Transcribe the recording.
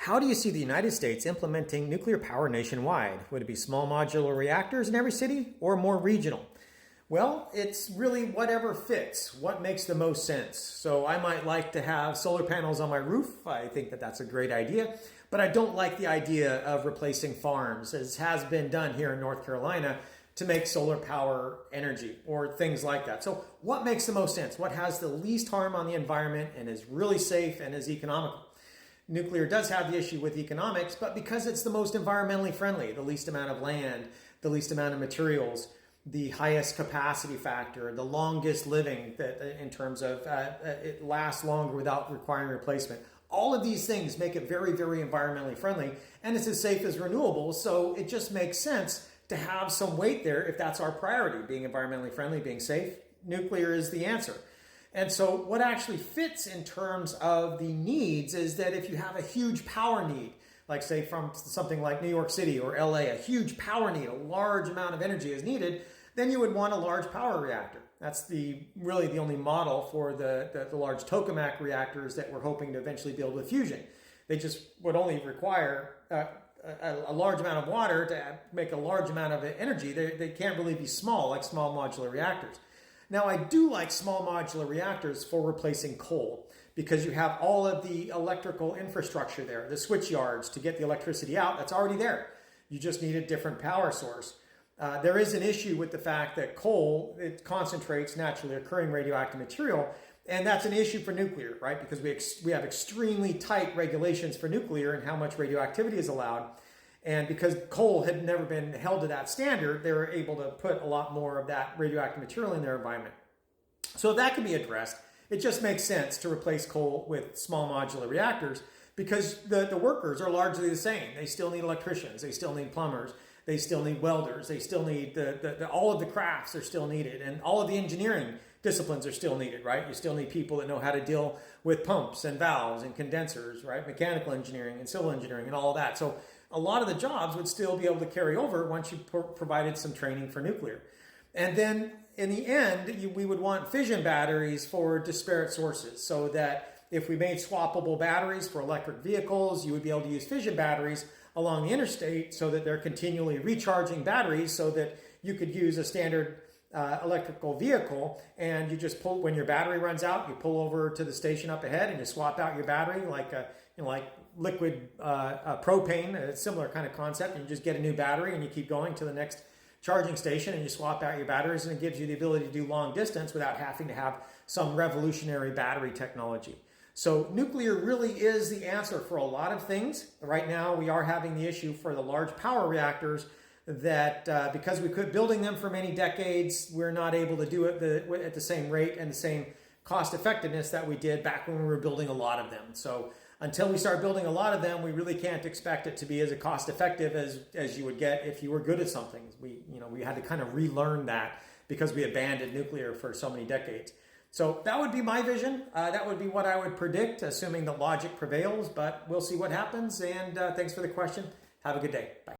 how do you see the United States implementing nuclear power nationwide? Would it be small modular reactors in every city or more regional? Well, it's really whatever fits, what makes the most sense. So I might like to have solar panels on my roof. I think that that's a great idea, but I don't like the idea of replacing farms, as has been done here in North Carolina, to make solar power energy or things like that. So what makes the most sense? What has the least harm on the environment and is really safe and is economical? Nuclear does have the issue with economics, but because it's the most environmentally friendly, the least amount of land, the least amount of materials, the highest capacity factor, the longest living that in terms of it lasts longer without requiring replacement. All of these things make it very, very environmentally friendly, and it's as safe as renewables. So it just makes sense to have some weight there if that's our priority, being environmentally friendly, being safe. Nuclear is the answer. And so what actually fits in terms of the needs is that if you have a huge power need, like say from something like New York City or LA, a huge power need, a large amount of energy is needed, then you would want a large power reactor. That's really the only model for the large tokamak reactors that we're hoping to eventually build with fusion. They just would only require a large amount of water to make a large amount of energy. They can't really be small like small modular reactors. Now, I do like small modular reactors for replacing coal because you have all of the electrical infrastructure there, the switch yards to get the electricity out, that's already there. You just need a different power source. There is an issue with the fact that coal, it concentrates naturally occurring radioactive material, and that's an issue for nuclear, right? Because we have extremely tight regulations for nuclear and how much radioactivity is allowed. And because coal had never been held to that standard, they were able to put a lot more of that radioactive material in their environment. So that can be addressed. It just makes sense to replace coal with small modular reactors because the workers are largely the same. They still need electricians, they still need plumbers, they still need welders, they still need all of the crafts are still needed, and all of the engineering disciplines are still needed, right? You still need people that know how to deal with pumps and valves and condensers, right? Mechanical engineering and civil engineering and all of that. So a lot of the jobs would still be able to carry over once you provided some training for nuclear. And then in the end, we would want fission batteries for disparate sources so that if we made swappable batteries for electric vehicles, you would be able to use fission batteries along the interstate so that they're continually recharging batteries so that you could use a standard electrical vehicle and you just pull, when your battery runs out, you pull over to the station up ahead and you swap out your battery like liquid propane, a similar kind of concept. And you just get a new battery and you keep going to the next charging station and you swap out your batteries, and it gives you the ability to do long distance without having to have some revolutionary battery technology. So nuclear really is the answer for a lot of things. Right now we are having the issue for the large power reactors that because we quit building them for many decades, we're not able to do it at the same rate and the same cost effectiveness that we did back when we were building a lot of them. So until we start building a lot of them, we really can't expect it to be as cost effective as you would get if you were good at something. We had to kind of relearn that because we abandoned nuclear for so many decades. So that would be my vision. That would be what I would predict, assuming that logic prevails, but we'll see what happens. And thanks for the question. Have a good day. Bye.